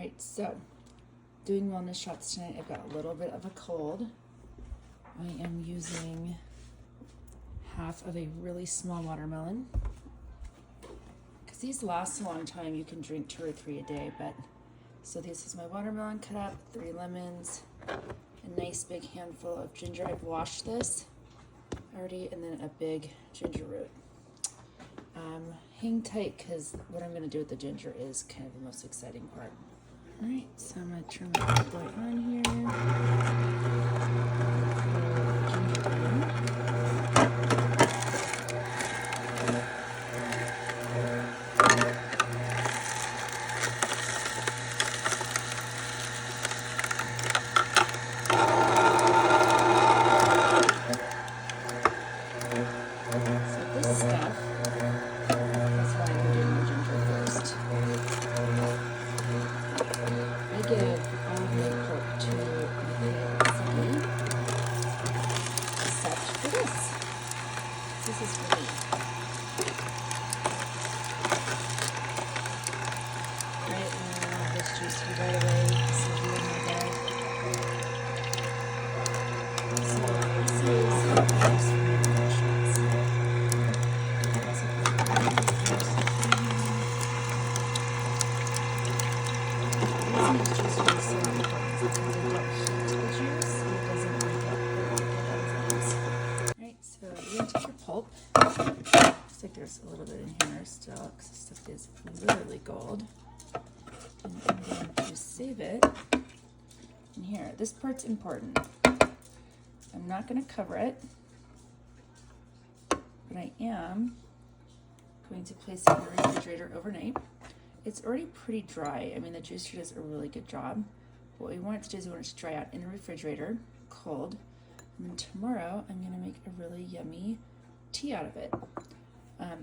Right, so doing wellness shots tonight. I've got a little bit of a cold. I am using half of a really small watermelon. Because these last a long time, you can drink 2 or 3 a day, but so this is my watermelon cut up, 3 lemons, a nice big handful of ginger. I've washed this already, and then a big ginger root. Hang tight because what I'm going to do with the ginger is kind of the most exciting part. All right, so I'm going to turn my light on here. So this stuff, that's why I'm doing the ginger first. I give all of my pulp to my recipe, except for this. This is for me. Right, and this juice right away. This is you in my bag. So this is juice for my shots. Alright, so you're going to take your pulp. Looks like there's a little bit in here still because this stuff is literally gold. And I'm going to save it in here. This part's important. I'm not going to cover it, but I am going to place it in the refrigerator overnight. It's already pretty dry. I mean, the juicer does a really good job. What we want it to do is we want it to dry out in the refrigerator, cold. And then tomorrow, I'm gonna make a really yummy tea out of it.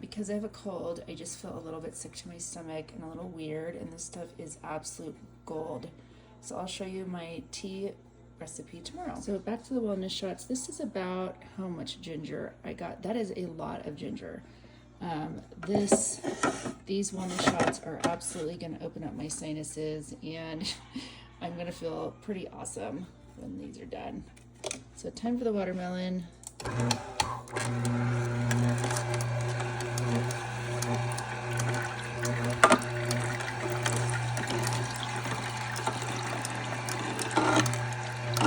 Because I have a cold, I just feel a little bit sick to my stomach and a little weird, and this stuff is absolute gold. So I'll show you my tea recipe tomorrow. So back to the wellness shots. This is about how much ginger I got. That is a lot of ginger. These wellness shots are absolutely going to open up my sinuses, and I'm going to feel pretty awesome when these are done. So time for the watermelon.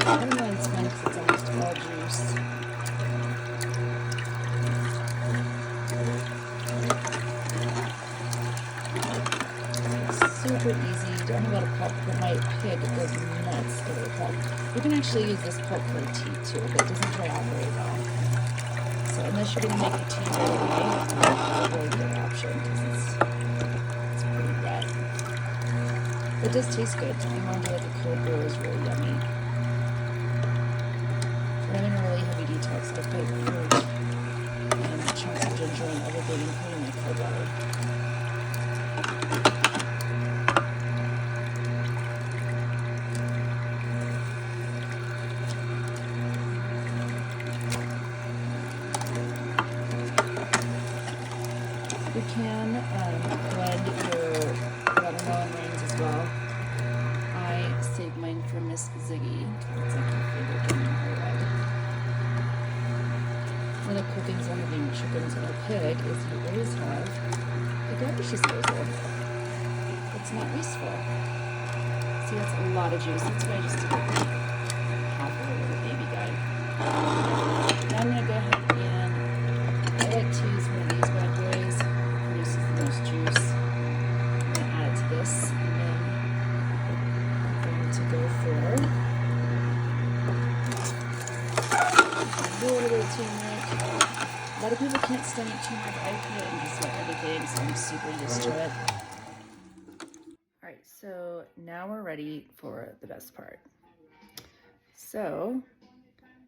Watermelon's fun because it's almost all juice. Super easy. Don't have a lot of pulp, but my pig goes nuts over the pulp. You can actually use this pulp for a tea too, but it doesn't dry out very well. So unless you're going to make a tea right away, it's a really good option because it's pretty red. It does taste good. If you want to do like a cold brew, it's really yummy. When I'm in a really heavy detox, I put fruit and chunks of ginger and everything, including my cold water. You can blend your watermelon rinds as well. I save mine for Miss Ziggy. It's like my favorite game in her red. One of the cool things about having chickens and a pig is you always have a garbage disposal. It's not wasteful. See, that's a lot of juice. That's why I just took half of a little baby guy. Now I'm going to go ahead and I like to use one of these bad boys. Produces the most juice. I'm going to add it to this, and then I'm going to go for a little bit of turmeric. A lot of people can't stand turmeric. I put it in just about everything, so I'm super used to it. Alright, so now we're ready for the best part. So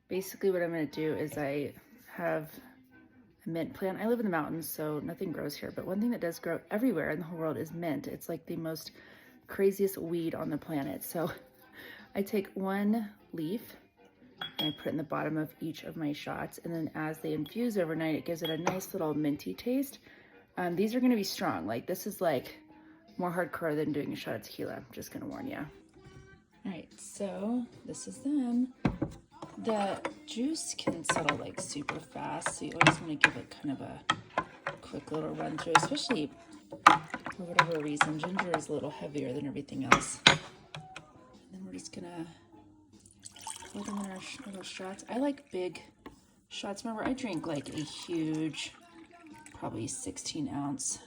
basically what I'm going to do is I have a mint plant. I live in the mountains, so nothing grows here, but one thing that does grow everywhere in the whole world is mint. It's like the most craziest weed on the planet. So I take one leaf and I put it in the bottom of each of my shots, and then as they infuse overnight, it gives it a nice little minty taste. These are going to be strong. Like this is like more hardcore than doing a shot of tequila. I'm just gonna warn you. All right, so this is them. The juice can settle like super fast, so you always want to give it kind of a quick little run through, especially for whatever reason. Ginger is a little heavier than everything else. And then we're just gonna pour them in our little shots. I like big shots. Remember, I drink like a huge, probably 16-ounce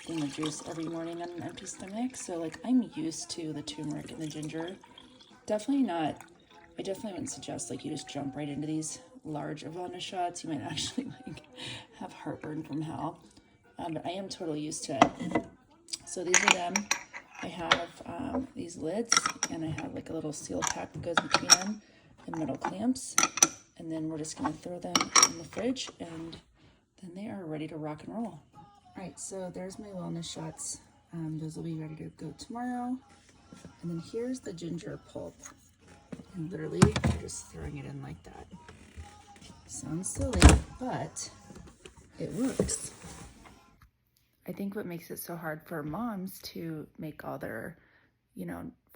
thing of juice every morning on an empty stomach. So like I'm used to the turmeric and the ginger. Definitely not, I definitely wouldn't suggest like you just jump right into these large wellness shots. You might actually like have heartburn from hell. But I am totally used to it. So these are them. I have these lids, and I have like a little seal pack that goes between them and metal clamps. And then we're just gonna throw them in the fridge, and then they are ready to rock and roll. All right, so there's my wellness shots. Those will be ready to go tomorrow. And then here's the ginger pulp. And literally, I'm just throwing it in like that. Sounds silly, but it works. I think what makes it so hard for moms to make all their,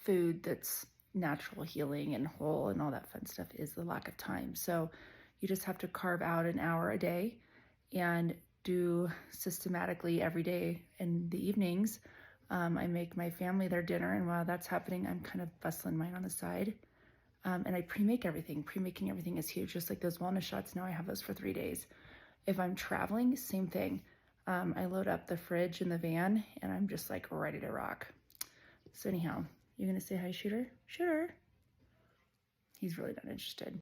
food that's natural healing and whole and all that fun stuff is the lack of time. So you just have to carve out an hour a day and do systematically every day in the evenings. I make my family their dinner, and while that's happening, I'm kind of bustling mine on the side. And I pre-make everything. Pre-making everything is huge. Just like those wellness shots, now I have those for 3 days. If I'm traveling, same thing. I load up the fridge in the van, and I'm just like ready to rock. So anyhow, you gonna say hi, Shooter? Shooter. He's really not interested.